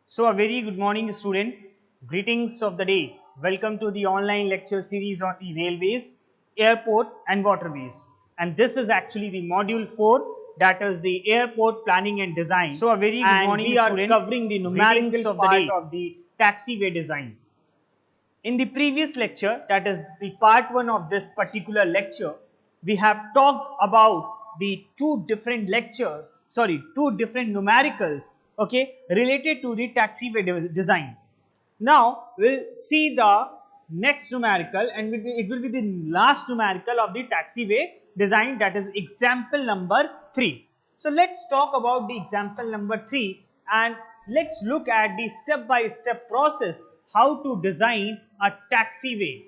So a very good morning student, greetings of the day. Welcome to the online lecture series on the railways, airport and waterways. And this is actually the module 4, that is the airport planning and design. So a very good morning we student. Are covering the numerical part of the taxiway design. In the previous lecture, that is the part 1 of this particular lecture, we have talked about the two different numericals, okay, related to the taxiway design. Now we'll see the next numerical, and it will be the last numerical of the taxiway design, that is example number 3. So let's talk about the example number 3 and let's look at the step-by-step process how to design a taxiway.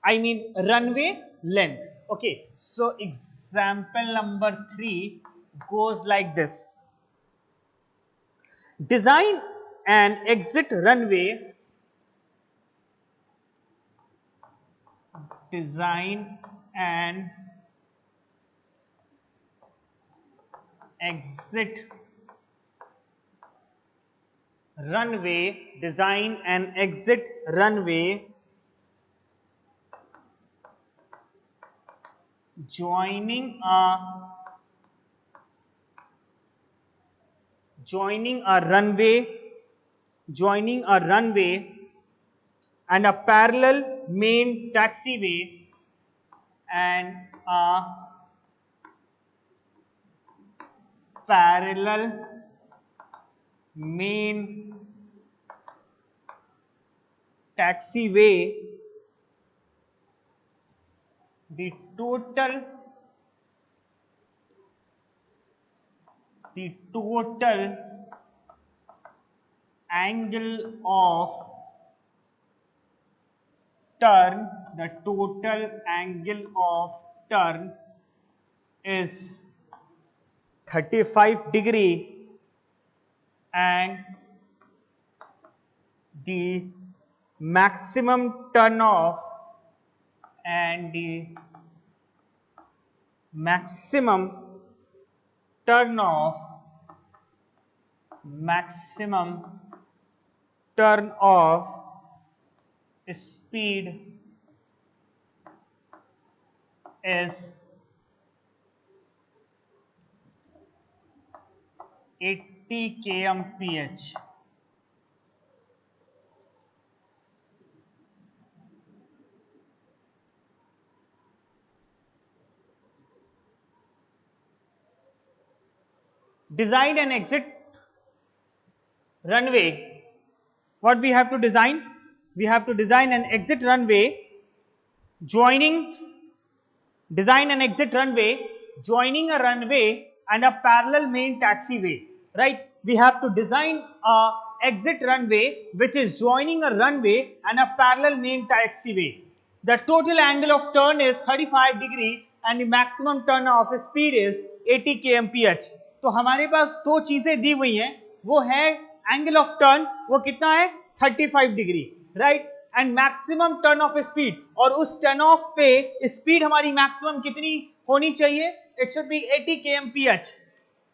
I mean runway length. Okay, so example number 3 goes like this. Design an exit runway. Design an exit runway. Design an exit runway joining a runway and a parallel main taxiway and a parallel main taxiway. The total angle of turn is 35° and the maximum turn off speed is 80 kmph. Design an exit runway. What we have to design? We have to design an exit runway joining a runway and a parallel main taxiway, right? We have to design a exit runway which is joining a runway and a parallel main taxiway. The total angle of turn is 35° and the maximum turn of speed is 80 kmph. तो हमारे पास दो चीजें दी हुई हैं, वो है angle of turn, वो कितना है 35°, right, and maximum turn off speed, और उस टर्न ऑफ पे स्पीड हमारी मैक्सिमम कितनी होनी चाहिए? It should be 80 kmph.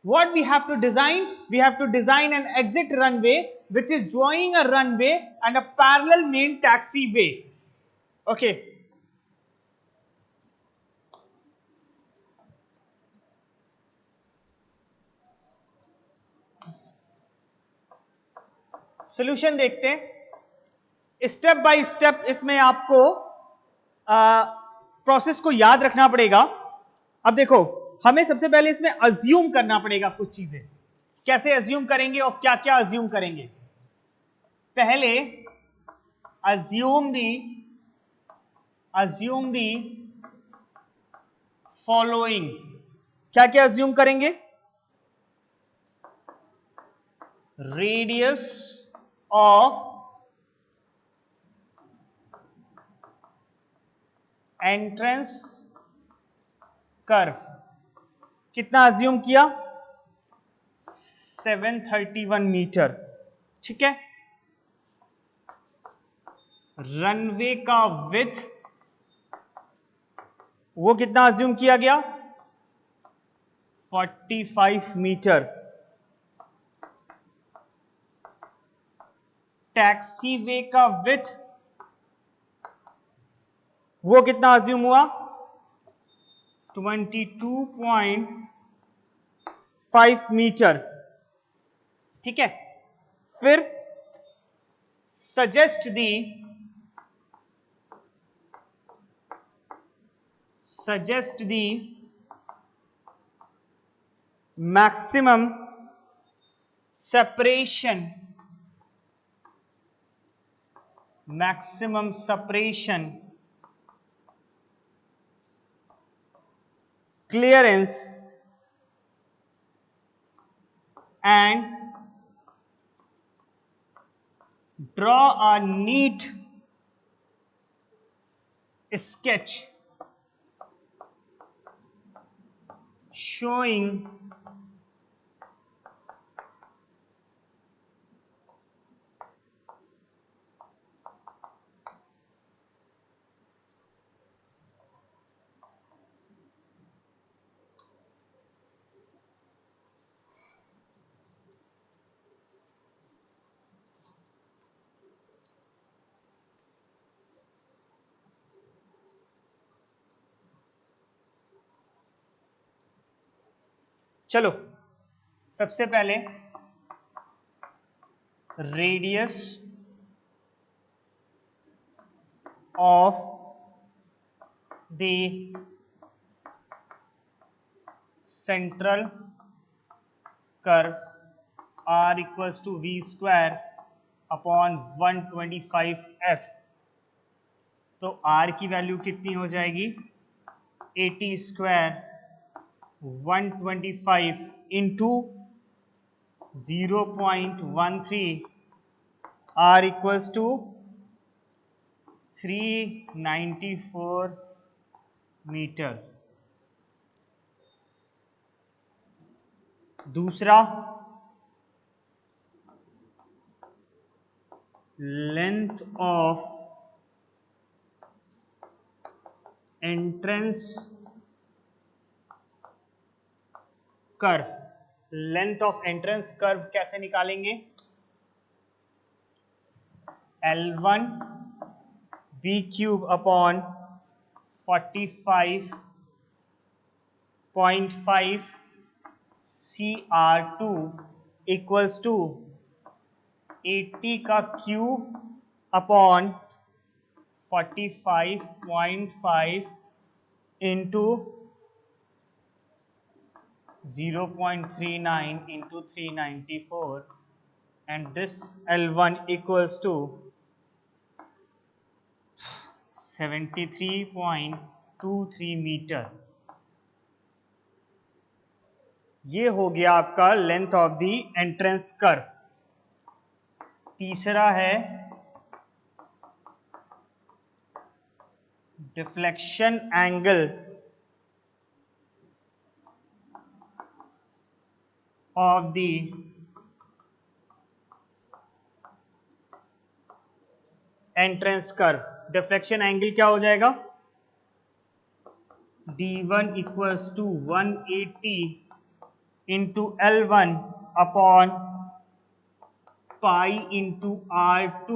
What we have to design? We have to design an exit runway which is joining a runway and a parallel main taxiway. Okay. Solution देखते हैं step by step. इसमें आपको process को याद रखना पड़ेगा. अब देखो, हमें सबसे पहले इसमें अज्यूम करना पड़ेगा कुछ चीजें. कैसे अज्यूम करेंगे और क्या क्या अज्यूम करेंगे? पहले अज्यूम दी फॉलोइंग. क्या क्या अज्यूम करेंगे? Radius of entrance curve. कितना अज्यूम किया? 731 मीटर. ठीक है. रनवे का विड्थ वो कितना अज्यूम किया गया? 45 मीटर. टैक्सीवे का विड्थ वो कितना अज्यूम हुआ 22.5 मीटर, ठीक है। फिर suggest the maximum separation clearance and draw a neat sketch showing चलो सबसे पहले radius of the central curve r equals to v square upon 125f। तो r की वैल्यू कितनी हो जाएगी 80 square 125 into 0.13 r equals to 394 metre. दूसरा length of entrance curve, length of entrance curve कैसे निकालेंगे L1 v cube upon 45.5 CR2 equals to 80 का cube upon 45.5 into 0.39 into 394 and this L1 equals to 73.23 metre. ये हो गया आपका length of the entrance curve. तीसरा है deflection angle of the entrance curve। Deflection angle क्या हो जाएगा d1 equals to 180 into L1 upon pi into R2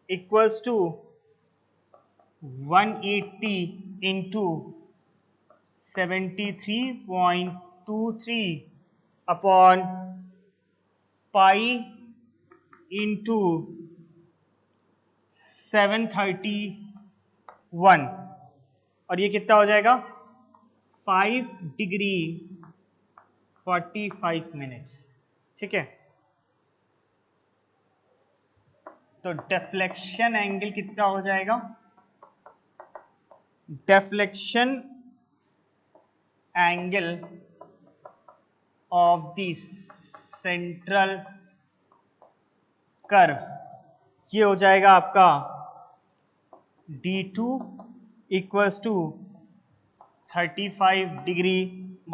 equals to 180 into 73.23 upon pi into 731 और ये कितना हो जाएगा 5 डिग्री 45 मिनट्स, ठीक है। तो डिफ्लेक्शन एंगल कितना हो जाएगा deflection angle of the central curve ये हो जाएगा आपका d2 equals to 35 degree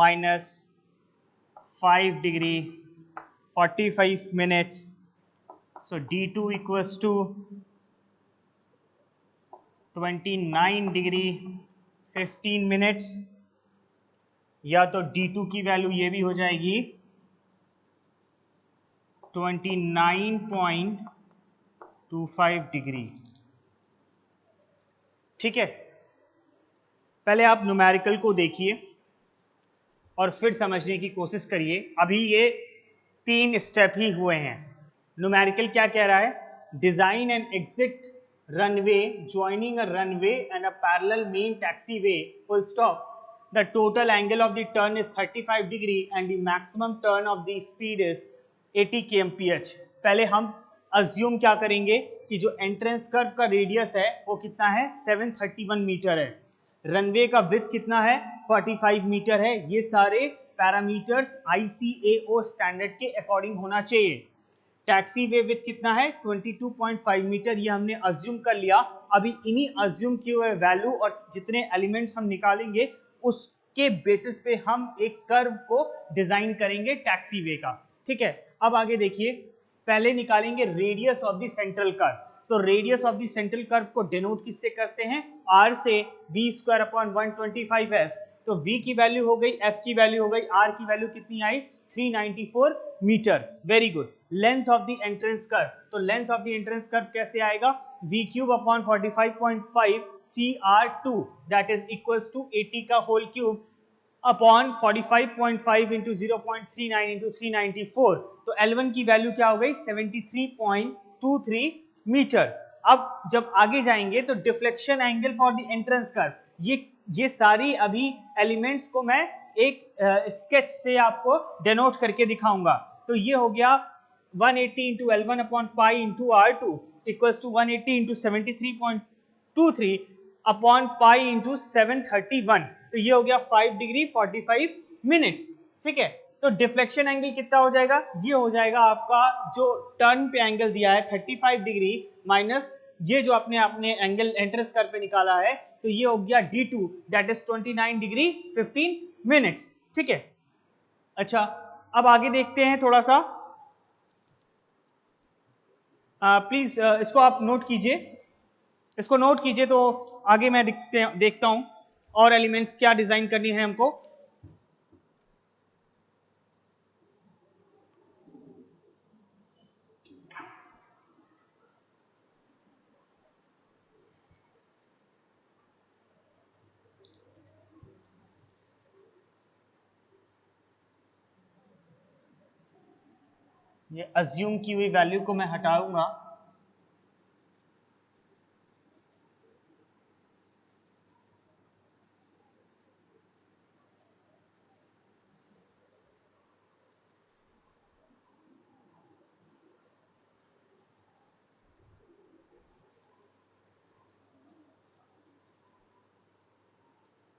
minus 5 degree 45 minutes. So d2 equals to 29 degree 15 minutes, या तो d2 की वैल्यू ये भी हो जाएगी 29.15 25 डिग्री। ठीक है, पहले आप न्यूमेरिकल को देखिए और फिर समझने की कोशिश करिए। अभी ये 3 स्टेप ही हुए हैं। न्यूमेरिकल क्या कह रहा है? Design and exit runway joining a runway and a parallel main taxiway, full stop. The total angle of the turn is 35 degree and the maximum turn of the speed is 80 kmph. पहले हम assume क्या करेंगे कि जो entrance curve का radius है वो कितना है? 731 मीटर है। रनवे का विड्थ कितना है? 45 मीटर है। ये सारे पैरामीटर्स ICAO स्टैंडर्ड के अकॉर्डिंग होना चाहिए। टैक्सी वे विथ कितना है? 22.5 मीटर, ये हमने अज्यूम कर लिया। अभी इन्हीं अज्यूम किए हुए वैल्यू और जितने एलिमेंट्स हम निकालेंगे उसके बेसिस पे हम एक कर्व को डिजाइन करेंगे टैक्सी वे का। ठीक है, अब आगे देखिए, पहले निकालेंगे radius of the central curve. तो radius of the central curve को डिनोट किससे करते हैं? r से v²/125f। तो v की वैल्यू हो गई, f की वैल्यू हो गई, r की वैल्यू कितनी आई? 394 metre. Very good. Length of the entrance curve, तो length of the entrance curve कैसे आएगा? v³/45.5 cr2 that is equals to 80 का whole cube upon 45.5 into 0.39 into 394। तो L1 की वैल्यू क्या हो गई? 73.23 मीटर। अब जब आगे जाएंगे तो deflection angle for the entrance curve, ये सारी अभी एलिमेंट्स को मैं एक स्केच से आपको डेनोट करके दिखाऊंगा। तो ये हो गया 180 into L1 upon pi into R2 equals to 180 into 73.23 upon pi into 731। तो ये हो गया 5 डिग्री 45 मिनट्स। ठीक है, तो डिफ्लेक्शन एंगल कितना हो जाएगा? ये हो जाएगा आपका जो टर्न पे एंगल दिया है 35 डिग्री माइनस ये जो आपने एंगल एंट्रेंस कर्व पे निकाला है, तो ये हो गया D2 that is 29 degree 15 minutes. ठीक है, अच्छा अब आगे देखते हैं थोड़ा सा। प्लीज इसको आप नोट कीजिए, इसको नोट कीजिए। तो आगे मैं देखता हूं और एलिमेंट्स क्या डिजाइन करनी है हमको। ये अज्यूम की हुई वैल्यू को मैं हटाऊंगा।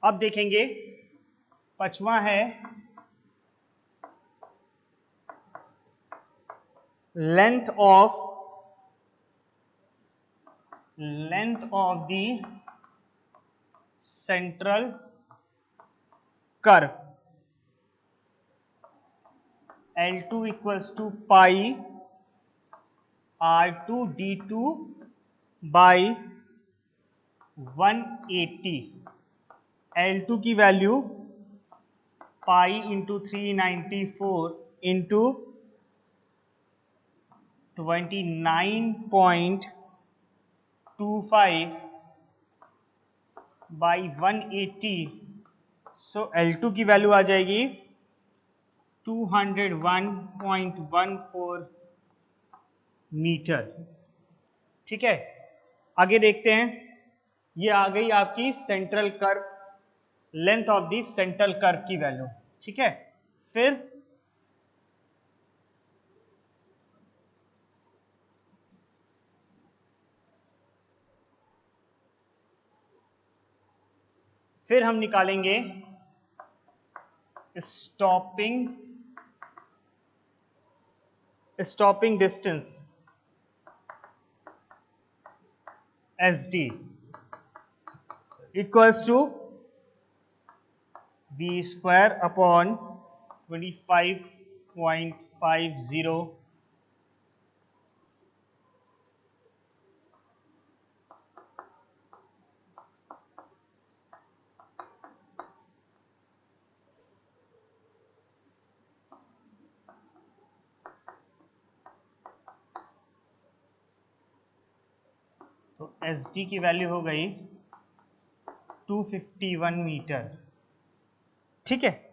अब देखेंगे, पांचवा है length of the central curve L2 equals to pi R2 D2 by 180। L2 की value pi into 394 into 29.25 by 180। सो L2 की वैल्यू आ जाएगी 201.14 मीटर। ठीक है, आगे देखते हैं। ये आ गई आपकी central curve, length of the central curve की वैल्यू। ठीक है, फिर हम निकालेंगे stopping distance SD equals to v² upon 25.50 . तो एस डी की वैल्यू हो गई 251 मीटर। ठीक है,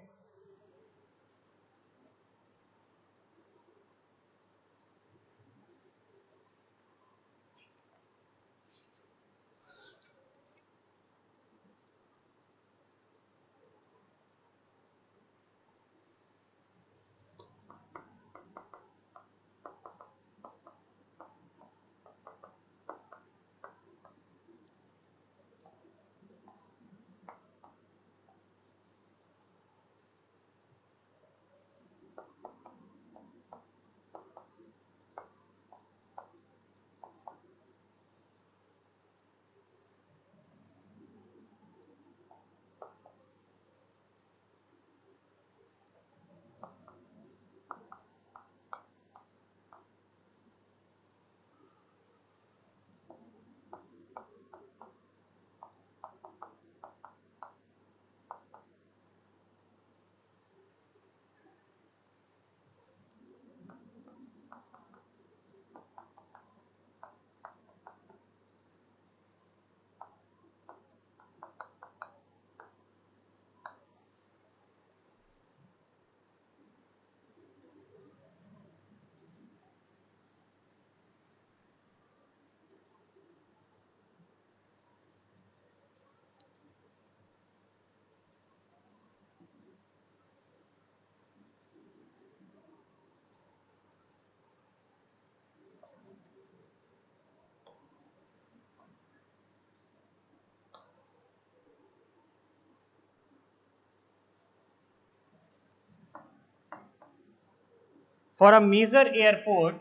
for a major airport,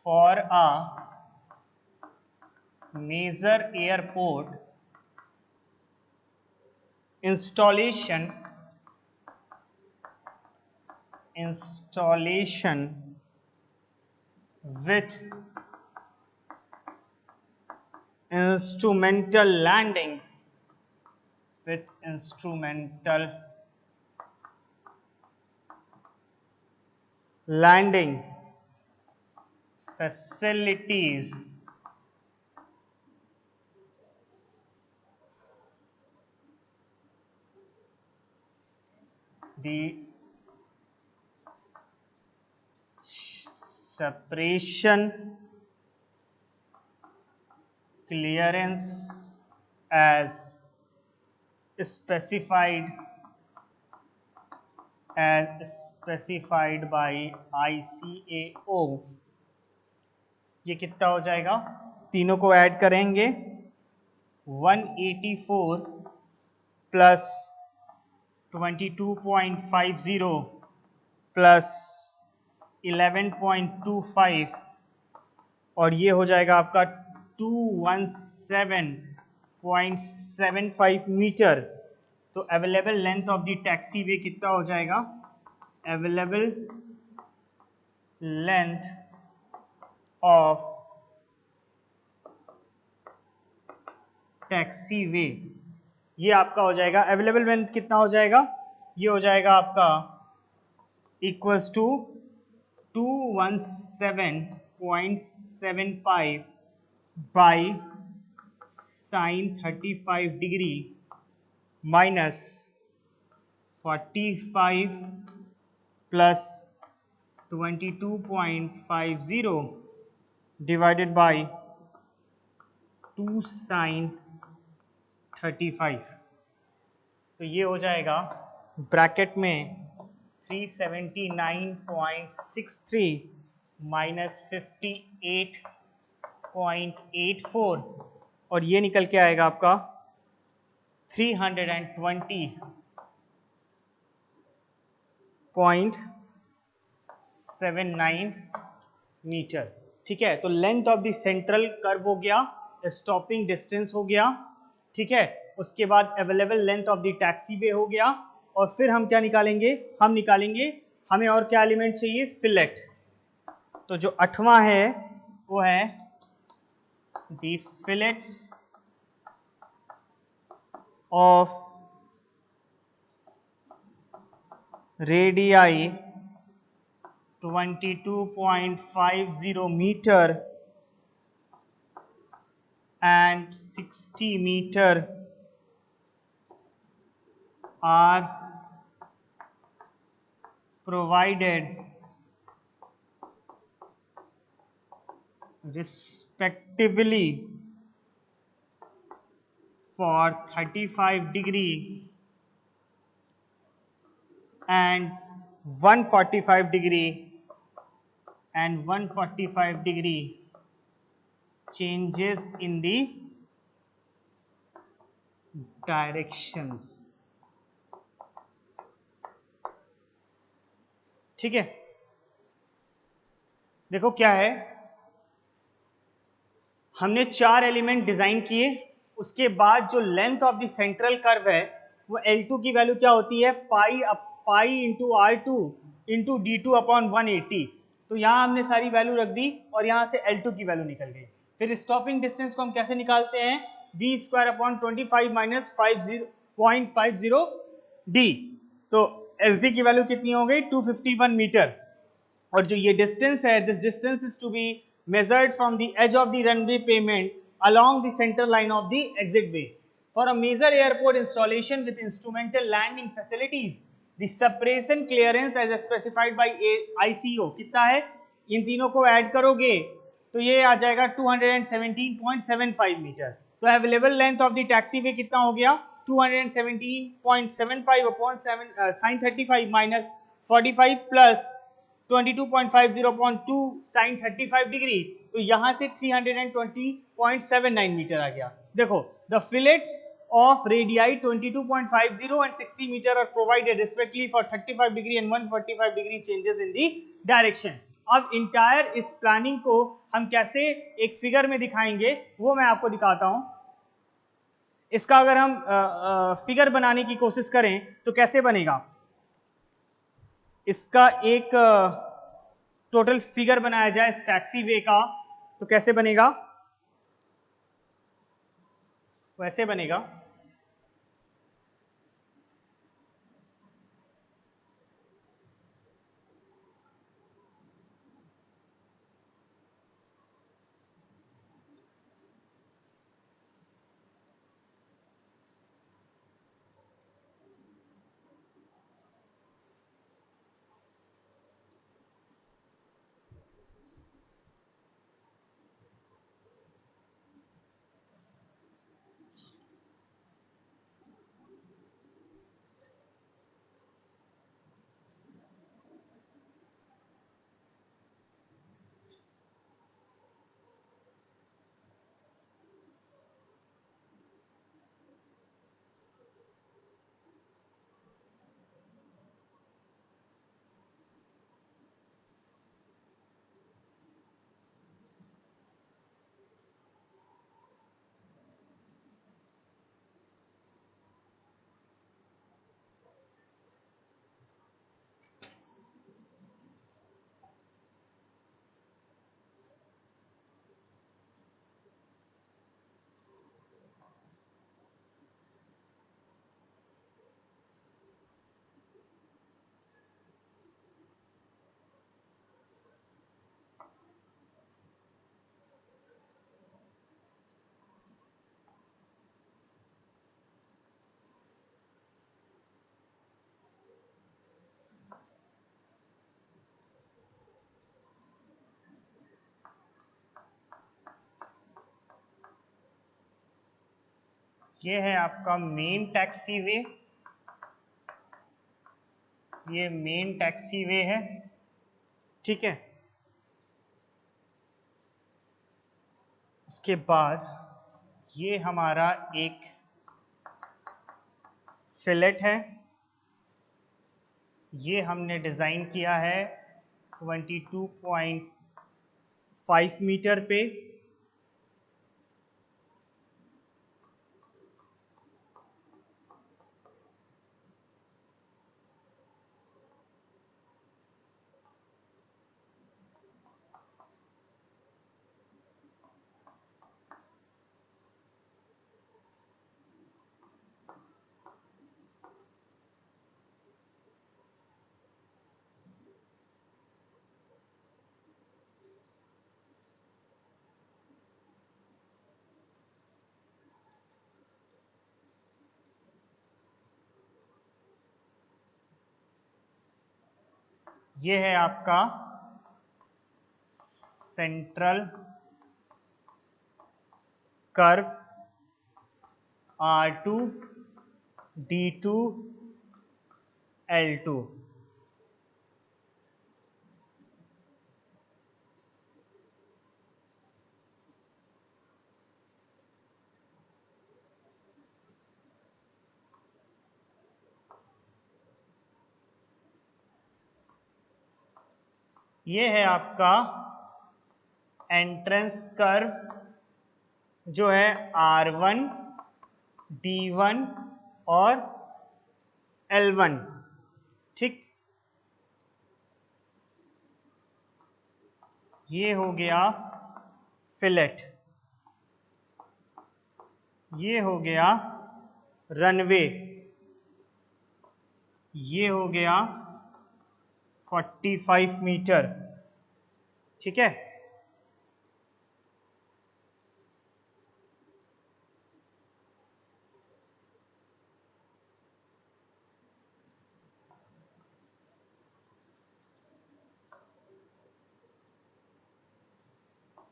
for a major airport, installation with instrumental landing, with instrumental landing facilities, the separation clearance as specified by ICAO। ये कितना हो जाएगा, तीनों को ऐड करेंगे 184 प्लस 22.50 प्लस 11.25 और ये हो जाएगा आपका 217.75 मीटर। तो available length of the taxiway कितना हो जाएगा, available length of taxiway, ये आपका हो जाएगा अवेलेबल लेंथ कितना हो जाएगा, ये हो जाएगा आपका equals to 217.75 by sine 35 degree minus 45 plus 22.50 divided by 2 sine 35। तो ये हो जाएगा ब्रैकेट में 379.63 माइनस 58.84 और ये निकल के आएगा आपका 320.79 मीटर। ठीक है, तो length of the central curve हो गया, स्टॉपिंग डिस्टेंस हो गया। ठीक है, उसके बाद available length of the taxiway हो गया और फिर हम क्या निकालेंगे, हम निकालेंगे हमें और क्या एलिमेंट चाहिए, फिलेट। तो जो 8वां है वो है the fillets of radii 22.50 metre and 60 meter are provided respectively for 35-degree and 145-degree and 145-degree changes in the directions. ठीक है, देखो क्या है, हमने 4 एलिमेंट डिजाइन किए, उसके बाद जो length of the central curve है वो L2 की वैल्यू क्या होती है, पाई into R2 into D2 upon 180। तो यहाँ हमने सारी वैल्यू रख दी और यहाँ से L2 की वैल्यू निकल गई। फिर स्टॉपिंग डिस्टेंस को हम कैसे निकालते हैं, v square upon 25 minus 0.50 d। तो SD की वैल्यू कितनी हो गई, 251 मीटर। और जो ये डिस्टेंस है, this distance is to be measured from the edge of the runway pavement along the center line of the exit way. For a major airport installation with instrumental landing facilities, the separation clearance as specified by ICO कितना है, इन तीनों को add करोगे तो ये आ जाएगा 217.75 metre. तो available length of the taxiway कितना हो गया, 217.75 upon sin 35 minus 45 plus 22.50/2 sin 35 degree, तो यहां से 320.79 मीटर आ गया। देखो, the fillets of radii 22.50 and 60 metre are provided respectively for 35 degree and 145 degree changes in the direction. अब इंटायर इस प्लानिंग को हम कैसे एक फिगर में दिखाएंगे वो मैं आपको दिखाता हूं। इसका अगर हम फिगर बनाने की कोशिश करें तो कैसे बनेगा, इसका एक टोटल फिगर बनाया जाए इस टैक्सी वे का तो कैसे बनेगा, वैसे बनेगा। ये है आपका मेन टैक्सी वे, ये मेन टैक्सी वे है, ठीक है। उसके बाद ये हमारा एक फिलेट है, ये हमने डिजाइन किया है 22.5 मीटर पे। ये है आपका central curve R2 D2 L2। ये है आपका एंट्रेंस कर्व जो है R1 D1 और L1, ठीक। ये हो गया फिलेट, ये हो गया रनवे, ये हो गया 45 मीटर, ठीक है।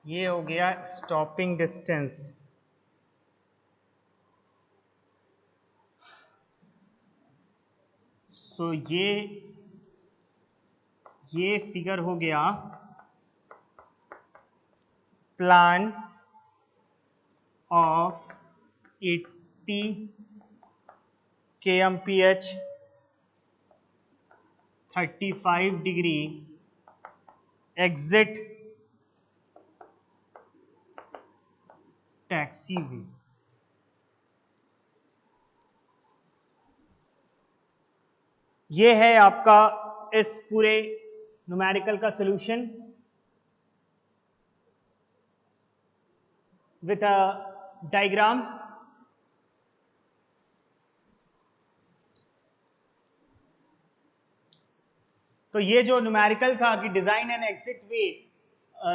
ये हो गया स्टॉपिंग डिस्टेंस। सो ये फिगर हो गया plan of 80 kmph 35 degree exit taxiway. ये है आपका इस पूरे न्यूमेरिकल का सॉल्यूशन विथ अ डायग्राम। तो ये जो न्यूमेरिकल था कि design an exit way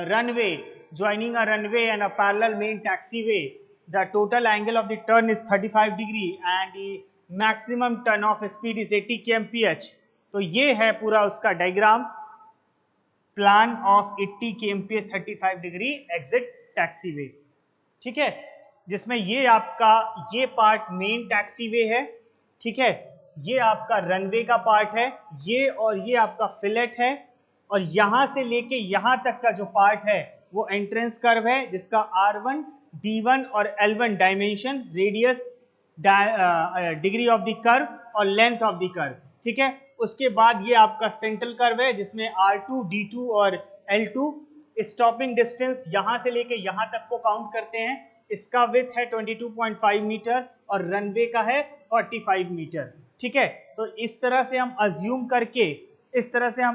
runway joining a runway and a parallel main taxiway, the total angle of the turn is 35 degree and the maximum turn off speed is 80 kmph। तो ये है पूरा उसका diagram, plan of 80 kmph 35 degree exit taxiway, ठीक है, जिसमें ये आपका ये पार्ट मेन टैक्सीवे है, ठीक है, ये आपका रनवे का पार्ट है, ये और ये आपका फिलेट है, और यहां से लेके यहां तक का जो पार्ट है वो एंट्रेंस कर्व है जिसका R1 D1 और L1 dimension, radius, degree of the curve और लेंथ ऑफ द कर्व, ठीक है। उसके बाद ये आपका सेंट्रल कर्व है जिसमें R2 D2 और L2। स्टॉपिंग डिस्टेंस यहां से लेके यहां तक को काउंट करते हैं, इसका विड्थ है 22.5 मीटर और रनवे का है 45 मीटर, ठीक है। तो इस तरह से हम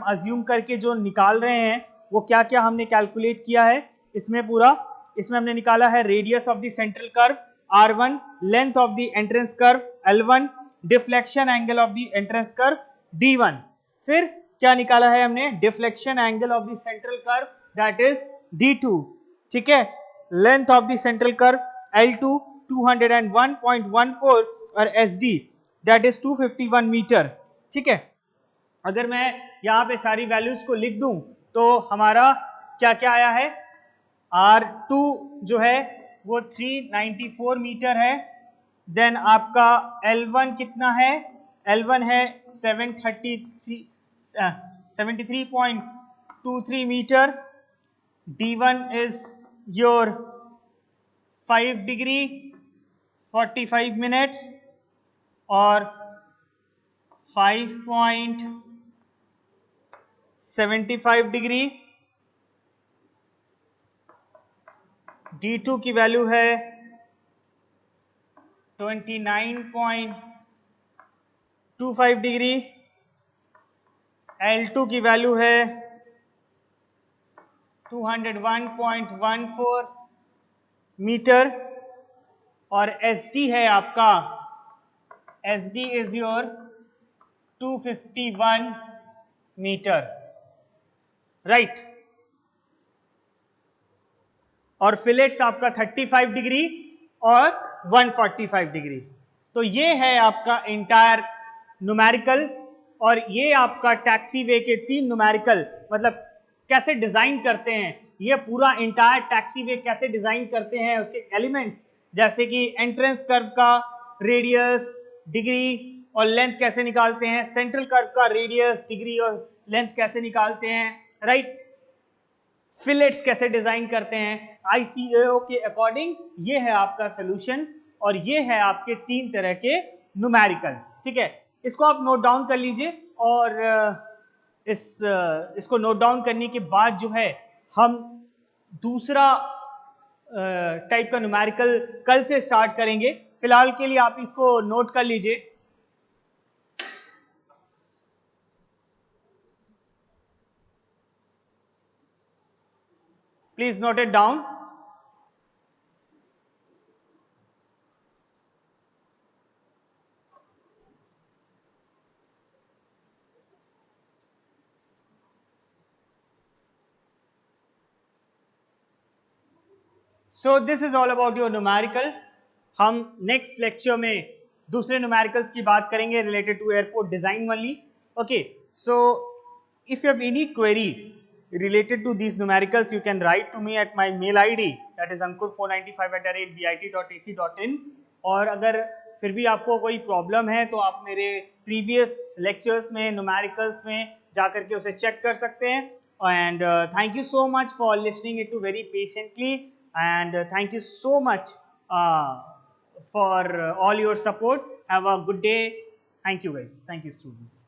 अज्यूम करके जो निकाल रहे हैं वो क्या क्या हमने कैलकुलेट किया है इसमें पूरा, इसमें हमने निकाला है radius of the central curve R1, length of the entrance curve L1, deflection angle of the entrance curve D1, फिर क्या निकाला है हमने deflection angle of the central curve that is D2, ठीक है, length of the central curve L2 201.14 और SD that is 251 metre, ठीक है। अगर मैं यहाँ पे सारी वैल्यूज को लिख दूं तो हमारा क्या क्या आया है, R2 जो है वो 394 मीटर है, देन आपका L1 कितना है, L1 है 73.23 metre, D1 is your 5 degree 45 minutes और 5.75 डिग्री, D2 की वैल्यू है 29.25 डिग्री, L2 की वैल्यू है 201.14 मीटर और SD है आपका, SD is your 251 metre, right. और फिलेट्स आपका 35 डिग्री और 145 डिग्री। तो ये है आपका इंटायर न्यूमेरिकल और ये आपका टैक्सीवे के 3 न्यूमेरिकल, मतलब कैसे डिजाइन करते हैं, ये पूरा इंटायर टैक्सीवे कैसे डिजाइन करते हैं, उसके एलिमेंट्स जैसे कि एंट्रेंस कर्व का रेडियस, डिग्री और लेंथ कैसे निकालते हैं, सेंट्रल कर्व का रेडियस, डिग्री और लेंथ कैसे निकालते हैं, राइट, फिलेट्स कैसे डिजाइन करते हैं ICAO के अकॉर्डिंग, ये है आपका सोल्यूशन और ये है आपके 3 तरह के न्यूमेरिकल। ठीक है, इसको आप नोट डाउन कर लीजिए और इसको नोट डाउन करने के बाद जो है हम दूसरा टाइप का न्यूमेरिकल कल से स्टार्ट करेंगे। फिलहाल के लिए आप इसको नोट कर लीजिए। Please note it down. So this is all about your numerical. हम नेक्स्ट लेक्चर में दूसरे न्यूमेरिकल्स की बात करेंगे related to airport design only. Okay, so if you have any query related to these numericals, you can write to me at my mail id, that is ankur495@bit.ac.in। और अगर फिर भी आपको कोई प्रॉब्लम है तो आप मेरे प्रीवियस लेक्चर्स में न्यूमेरिकल्स में जाकर के उसे चेक कर सकते हैं। And thank you so much for listening it to very patiently, and thank you so much for all your support. Have a good day. Thank you guys. Thank you students.